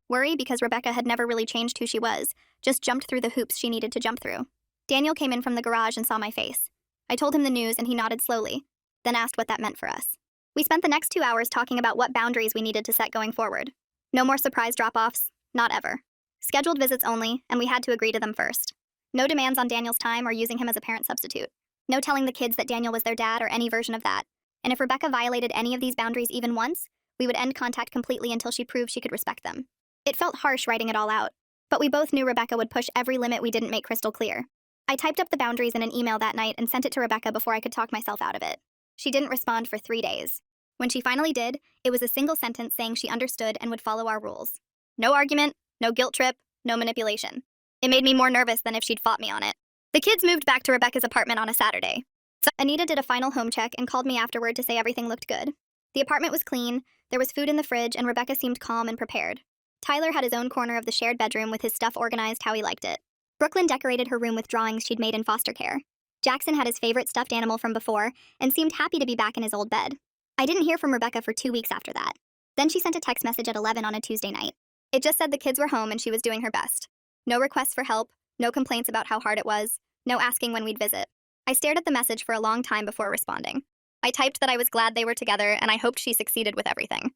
Speaker 1: Worry because Rebecca had never really changed who she was, just jumped through the hoops she needed to jump through. Daniel came in from the garage and saw my face. I told him the news and he nodded slowly, then asked what that meant for us. We spent the next 2 hours talking about what boundaries we needed to set going forward. No more surprise drop-offs, not ever. Scheduled visits only, and we had to agree to them first. No demands on Daniel's time or using him as a parent substitute. No telling the kids that Daniel was their dad or any version of that. And if Rebecca violated any of these boundaries even once, we would end contact completely until she proved she could respect them. It felt harsh writing it all out, but we both knew Rebecca would push every limit we didn't make crystal clear. I typed up the boundaries in an email that night and sent it to Rebecca before I could talk myself out of it. She didn't respond for 3 days. When she finally did, it was a single sentence saying she understood and would follow our rules. No argument, no guilt trip, no manipulation. It made me more nervous than if she'd fought me on it. The kids moved back to Rebecca's apartment on a Saturday. So Anita did a final home check and called me afterward to say everything looked good. The apartment was clean, there was food in the fridge, and Rebecca seemed calm and prepared. Tyler had his own corner of the shared bedroom with his stuff organized how he liked it. Brooklyn decorated her room with drawings she'd made in foster care. Jackson had his favorite stuffed animal from before and seemed happy to be back in his old bed. I didn't hear from Rebecca for 2 weeks after that. Then she sent a text message at 11 on a Tuesday night. It just said the kids were home and she was doing her best. No requests for help, no complaints about how hard it was, no asking when we'd visit. I stared at the message for a long time before responding. I typed that I was glad they were together and I hoped she succeeded with everything.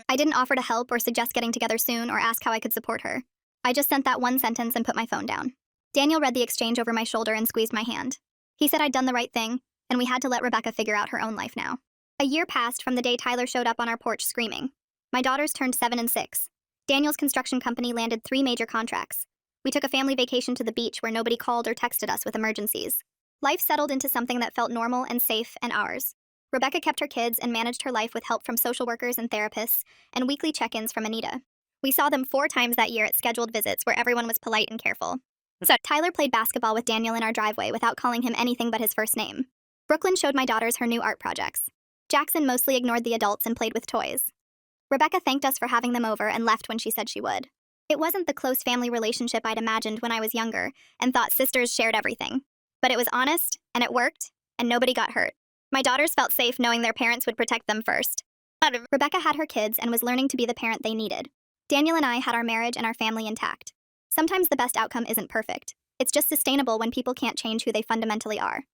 Speaker 1: I didn't offer to help or suggest getting together soon or ask how I could support her. I just sent that one sentence and put my phone down. Daniel read the exchange over my shoulder and squeezed my hand. He said I'd done the right thing, and we had to let Rebecca figure out her own life now. A year passed from the day Tyler showed up on our porch screaming. My daughters turned 7 and 6. Daniel's construction company landed 3 major contracts. We took a family vacation to the beach where nobody called or texted us with emergencies. Life settled into something that felt normal and safe and ours. Rebecca kept her kids and managed her life with help from social workers and therapists, and weekly check-ins from Anita. We saw them 4 times that year at scheduled visits where everyone was polite and careful. So Tyler played basketball with Daniel in our driveway without calling him anything but his first name. Brooklyn showed my daughters her new art projects. Jackson mostly ignored the adults and played with toys. Rebecca thanked us for having them over and left when she said she would. It wasn't the close family relationship I'd imagined when I was younger and thought sisters shared everything. But it was honest, and it worked, and nobody got hurt. My daughters felt safe knowing their parents would protect them first. Rebecca had her kids and was learning to be the parent they needed. Daniel and I had our marriage and our family intact. Sometimes the best outcome isn't perfect. It's just sustainable when people can't change who they fundamentally are.